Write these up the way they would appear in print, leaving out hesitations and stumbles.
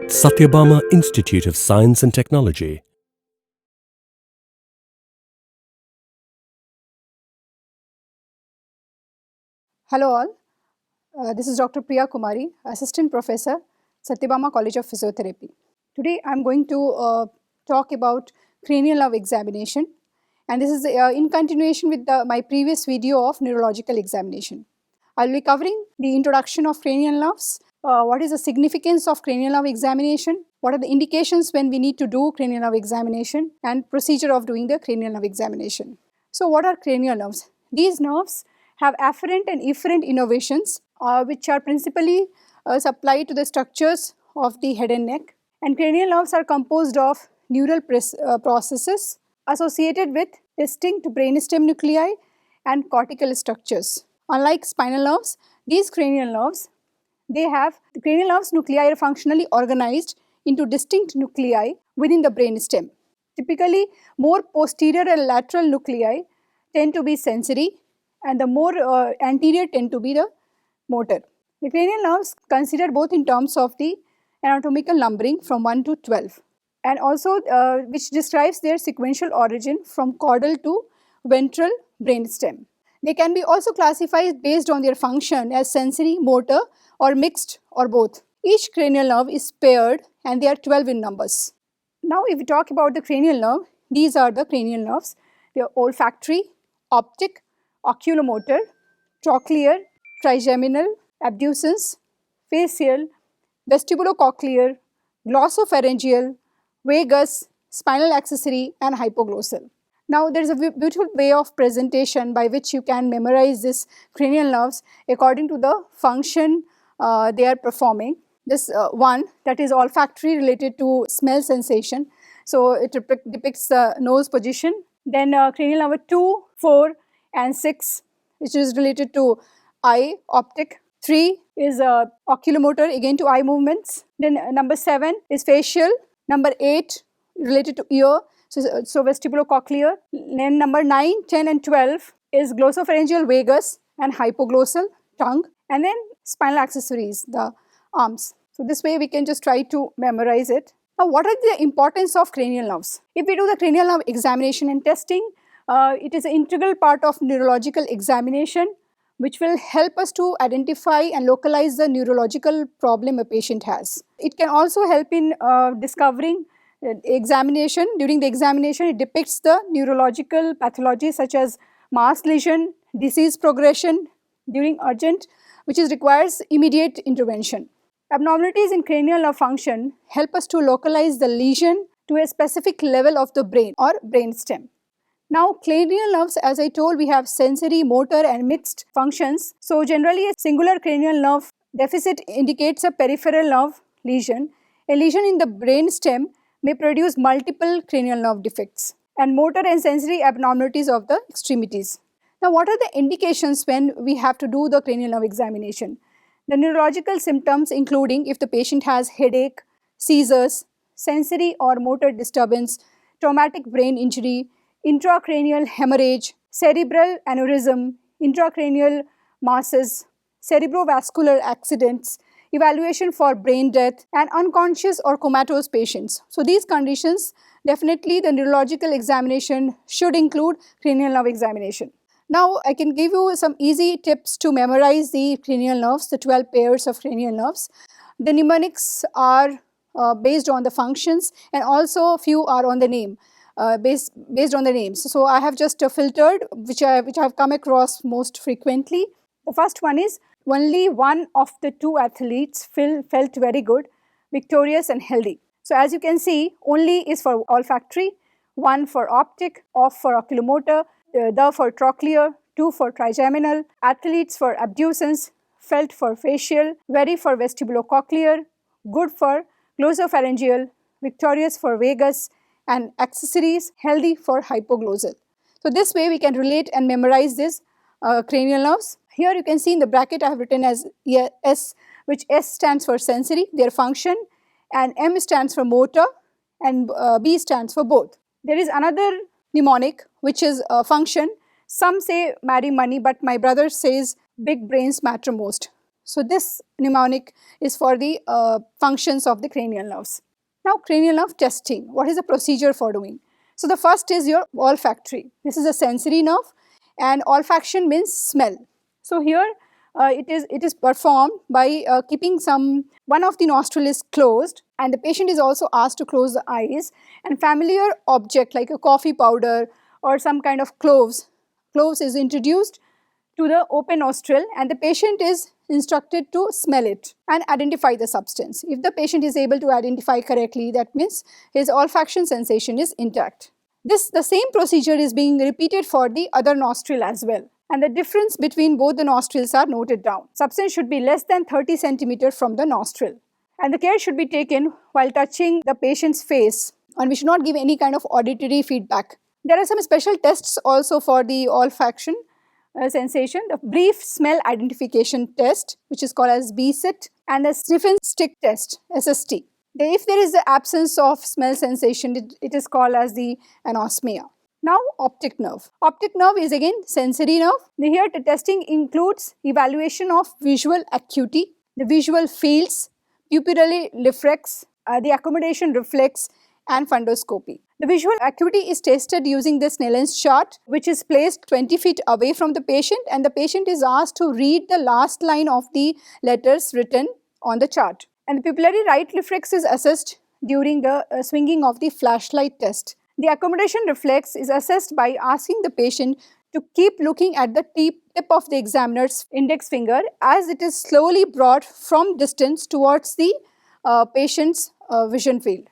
Satyabama Institute of Science and Technology. Hello all, this is Dr. Priya Kumari, Assistant Professor, Satyabama College of Physiotherapy. Today I am going to talk about cranial nerve examination, and this is in continuation with my previous video of neurological examination. I will be covering the introduction of cranial nerves, what is the significance of cranial nerve examination, what are the indications when we need to do cranial nerve examination, and procedure of doing the cranial nerve examination. So what are cranial nerves? These nerves have afferent and efferent innervations which are principally supplied to the structures of the head and neck, and cranial nerves are composed of neural processes associated with distinct brainstem nuclei and cortical structures. Unlike spinal nerves, these cranial nerves, the cranial nerves nuclei are functionally organized into distinct nuclei within the brainstem. Typically, more posterior and lateral nuclei tend to be sensory, and the more anterior tend to be the motor. The cranial nerves considered both in terms of the anatomical numbering from 1 to 12, and also which describes their sequential origin from caudal to ventral brainstem. They can be also classified based on their function as sensory, motor, or mixed, or both. Each cranial nerve is paired and they are 12 in numbers. Now if we talk about the cranial nerve, these are the cranial nerves. They are olfactory, optic, oculomotor, trochlear, trigeminal, abducens, facial, vestibulocochlear, glossopharyngeal, vagus, spinal accessory, and hypoglossal. Now there is a beautiful way of presentation by which you can memorize this cranial nerves according to the function they are performing. This one, that is olfactory, related to smell sensation, so it depicts the nose position. Then cranial number 2, 4 and 6, which is related to eye, optic. 3 is oculomotor, again to eye movements. Then number 7 is facial. Number 8 related to ear, so vestibulocochlear. Then number 9, 10 and 12 is glossopharyngeal, vagus and hypoglossal, tongue. And then spinal accessories, the arms. So this way we can just try to memorize it. Now what are the importance of cranial nerves? If we do the cranial nerve examination and testing, it is an integral part of neurological examination which will help us to identify and localize the neurological problem a patient has. It can also help in discovering examination. During the examination, it depicts the neurological pathology such as mass lesion, disease progression during urgent, which requires immediate intervention. Abnormalities in cranial nerve function help us to localize the lesion to a specific level of the brain or brainstem. Now cranial nerves, as I told, we have sensory, motor and mixed functions. So generally a singular cranial nerve deficit indicates a peripheral nerve lesion. A lesion in the brainstem may produce multiple cranial nerve defects and motor and sensory abnormalities of the extremities. Now what are the indications when we have to do the cranial nerve examination? The neurological symptoms including if the patient has headache, seizures, sensory or motor disturbance, traumatic brain injury, intracranial hemorrhage, cerebral aneurysm, intracranial masses, cerebrovascular accidents, evaluation for brain death and unconscious or comatose patients. So these conditions, definitely the neurological examination should include cranial nerve examination. Now I can give you some easy tips to memorize the cranial nerves, the 12 pairs of cranial nerves. The mnemonics are based on the functions and also a few are on the name. Based on the names. So I have just filtered which I have come across most frequently. The first one is only one of the two athletes felt very good, victorious and healthy. So as you can see, only is for olfactory, 1 for optic, off for oculomotor, the for trochlear, 2 for trigeminal, athletes for abducens, felt for facial, very for vestibulocochlear, good for glossopharyngeal, victorious for vagus, and accessories, healthy for hypoglossal. So this way we can relate and memorize this cranial nerves. Here you can see in the bracket I have written as S, which S stands for sensory, their function, and M stands for motor, and B stands for both. There is another mnemonic which is function. Some say marry money, but my brother says big brains matter most. So this mnemonic is for the functions of the cranial nerves. Now cranial nerve testing, what is the procedure for doing? So the first is your olfactory. This is a sensory nerve, and olfaction means smell. So here it is performed by keeping one of the nostril is closed, and the patient is also asked to close the eyes, and familiar object like a coffee powder or some kind of cloves is introduced to the open nostril, and the patient is instructed to smell it and identify the substance. If the patient is able to identify correctly, that means his olfaction sensation is intact. The same procedure is being repeated for the other nostril as well, and the difference between both the nostrils are noted down. Substance should be less than 30 centimeter from the nostril, and the care should be taken while touching the patient's face, and we should not give any kind of auditory feedback. There are some special tests also for the olfaction sensation, the brief smell identification test, which is called as BSIT, and the sniff and stick test, SST. If there is the absence of smell sensation, it is called as the anosmia. Now optic nerve. Optic nerve is again sensory nerve. Here the testing includes evaluation of visual acuity, the visual fields, pupillary reflex, the accommodation reflex, and fundoscopy. The visual acuity is tested using the Snellen's chart, which is placed 20 feet away from the patient, and the patient is asked to read the last line of the letters written on the chart. And the pupillary right reflex is assessed during the swinging of the flashlight test. The accommodation reflex is assessed by asking the patient to keep looking at the tip of the examiner's index finger as it is slowly brought from distance towards the patient's vision field.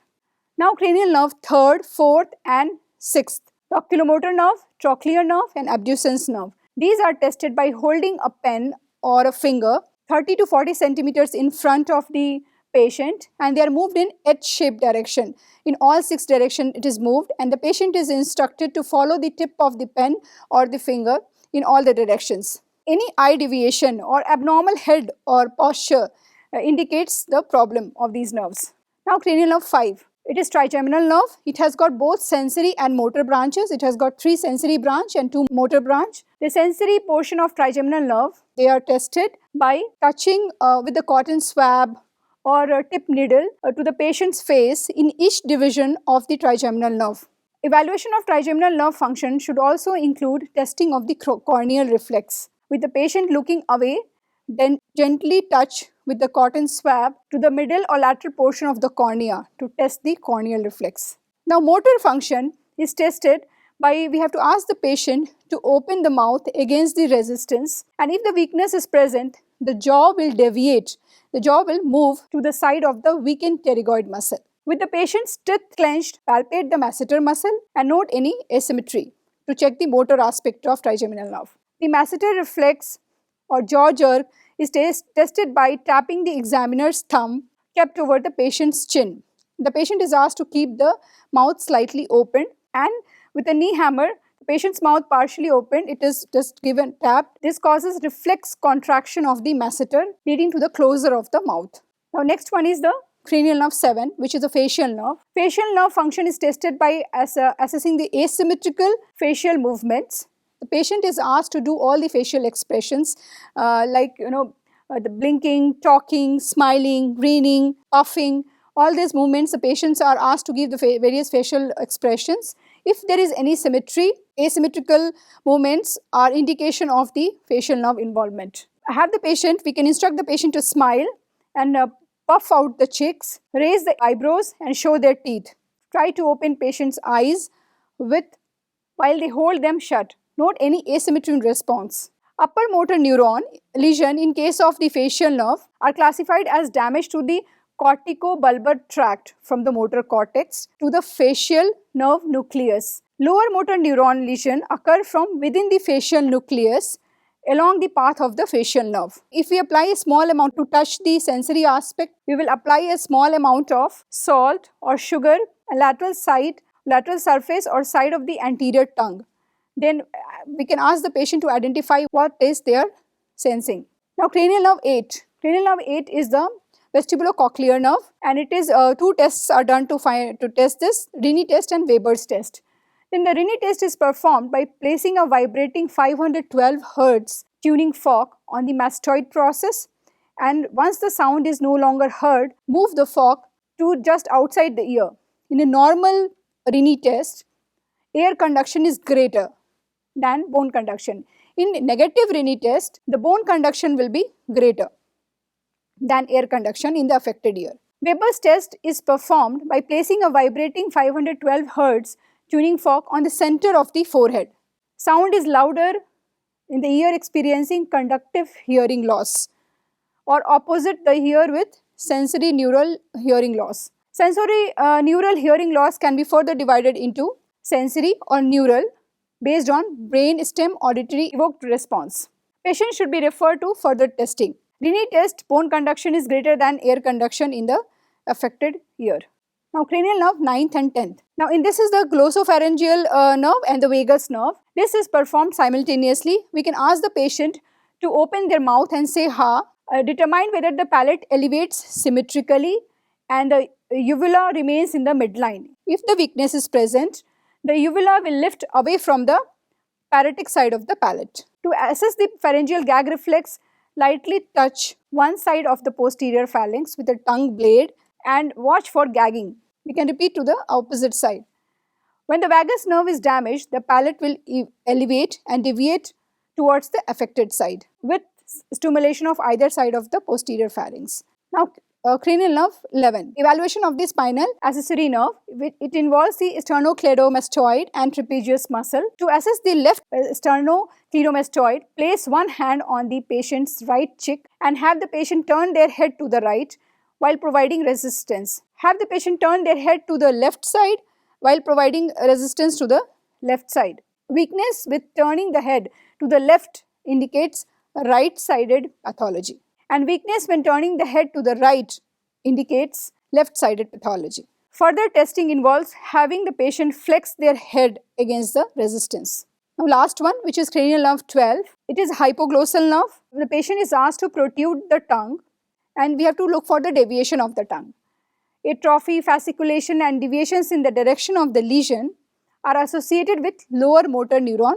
Now cranial nerve 3rd, 4th and 6th. The oculomotor nerve, trochlear nerve and abducens nerve. These are tested by holding a pen or a finger 30 to 40 centimeters in front of the patient, and they are moved in H-shaped direction. In all 6 directions it is moved, and the patient is instructed to follow the tip of the pen or the finger in all the directions. Any eye deviation or abnormal head or posture indicates the problem of these nerves. Now cranial nerve 5. It is trigeminal nerve. It has got both sensory and motor branches. It has got 3 sensory branch and 2 motor branch. The sensory portion of trigeminal nerve, they are tested by touching with the cotton swab or a tip needle to the patient's face in each division of the trigeminal nerve. Evaluation of trigeminal nerve function should also include testing of the corneal reflex. With the patient looking away, then gently touch with the cotton swab to the middle or lateral portion of the cornea to test the corneal reflex. Now motor function is tested by, we have to ask the patient to open the mouth against the resistance, and if the weakness is present, the jaw will deviate. The jaw will move to the side of the weakened pterygoid muscle. With the patient's teeth clenched, palpate the masseter muscle and note any asymmetry to check the motor aspect of trigeminal nerve. The masseter reflex or jaw jerk is tested by tapping the examiner's thumb kept over the patient's chin. The patient is asked to keep the mouth slightly open, and with a knee hammer, the patient's mouth partially opened, it is just given tap. This causes reflex contraction of the masseter, leading to the closure of the mouth. Now next one is the cranial nerve 7, which is a facial nerve. Facial nerve function is tested by assessing the asymmetrical facial movements. The patient is asked to do all the facial expressions the blinking, talking, smiling, grinning, puffing. All these movements, the patients are asked to give the various facial expressions. If there is any symmetry, asymmetrical movements are indication of the facial nerve involvement. We can instruct the patient to smile and puff out the cheeks, raise the eyebrows and show their teeth. Try to open patient's eyes while they hold them shut. Note any asymmetry in response. Upper motor neuron lesion in case of the facial nerve are classified as damage to the corticobulbar tract from the motor cortex to the facial nerve nucleus. Lower motor neuron lesion occur from within the facial nucleus along the path of the facial nerve. If we apply a small amount to touch the sensory aspect, we will apply a small amount of salt or sugar and lateral surface or side of the anterior tongue. Then we can ask the patient to identify what is they are sensing. Now cranial nerve 8. Cranial nerve 8 is the vestibulocochlear nerve, and it is 2 tests are done to test this, Rini test and Weber's test. Then the Rini test is performed by placing a vibrating 512 Hz tuning fork on the mastoid process and once the sound is no longer heard, move the fork to just outside the ear. In a normal Rini test, air conduction is greater than bone conduction. In negative Rini test, the bone conduction will be greater than air conduction in the affected ear. Weber's test is performed by placing a vibrating 512 Hz tuning fork on the center of the forehead. Sound is louder in the ear experiencing conductive hearing loss, or opposite the ear with sensory neural hearing loss. Sensory neural hearing loss can be further divided into sensory or neural based on brain stem auditory evoked response. Patient should be referred to further testing. Rini test, bone conduction is greater than air conduction in the affected ear. Now cranial nerve 9th and 10th. Now in this is the glossopharyngeal nerve and the vagus nerve. This is performed simultaneously. We can ask the patient to open their mouth and say ha, determine whether the palate elevates symmetrically and the uvula remains in the midline. If the weakness is present, the uvula will lift away from the parotic side of the palate. To assess the pharyngeal gag reflex, lightly touch one side of the posterior phalanx with a tongue blade and watch for gagging. We can repeat to the opposite side. When the vagus nerve is damaged, the palate will elevate and deviate towards the affected side with stimulation of either side of the posterior pharynx. Now cranial nerve 11. Evaluation of the spinal accessory nerve. It involves the sternocleidomastoid and trapezius muscle. To assess the left sternocleidomastoid, place one hand on the patient's right cheek and have the patient turn their head to the right while providing resistance. Have the patient turn their head to the left side while providing resistance to the left side. Weakness with turning the head to the left indicates right-sided pathology, and weakness when turning the head to the right indicates left-sided pathology. Further testing involves having the patient flex their head against the resistance. Now last one, which is cranial nerve 12. It is hypoglossal nerve. The patient is asked to protrude the tongue and we have to look for the deviation of the tongue. Atrophy, fasciculation and deviations in the direction of the lesion are associated with lower motor neuron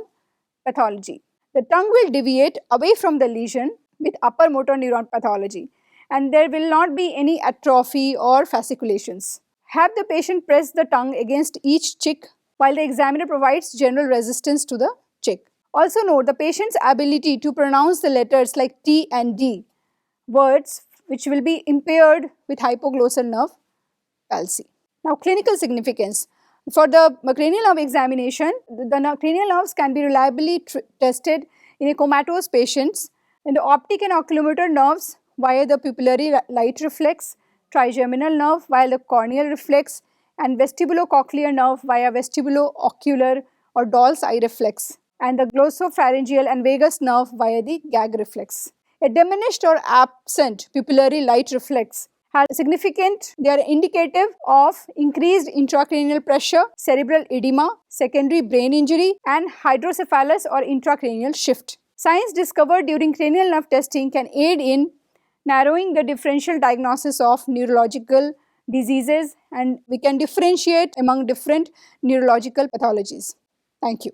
pathology. The tongue will deviate away from the lesion with upper motor neuron pathology, and there will not be any atrophy or fasciculations. Have the patient press the tongue against each cheek while the examiner provides general resistance to the cheek. Also note the patient's ability to pronounce the letters like T and D, words which will be impaired with hypoglossal nerve palsy. Now clinical significance. For the cranial nerve examination, the cranial nerves can be reliably tested in a comatose patients, in the optic and oculomotor nerves via the pupillary light reflex, trigeminal nerve via the corneal reflex, and vestibulocochlear nerve via vestibulo-ocular or Doll's eye reflex, and the glossopharyngeal and vagus nerve via the gag reflex. A diminished or absent pupillary light reflex has significant, they are indicative of increased intracranial pressure, cerebral edema, secondary brain injury and hydrocephalus or intracranial shift. Signs discovered during cranial nerve testing can aid in narrowing the differential diagnosis of neurological diseases, and we can differentiate among different neurological pathologies. Thank you.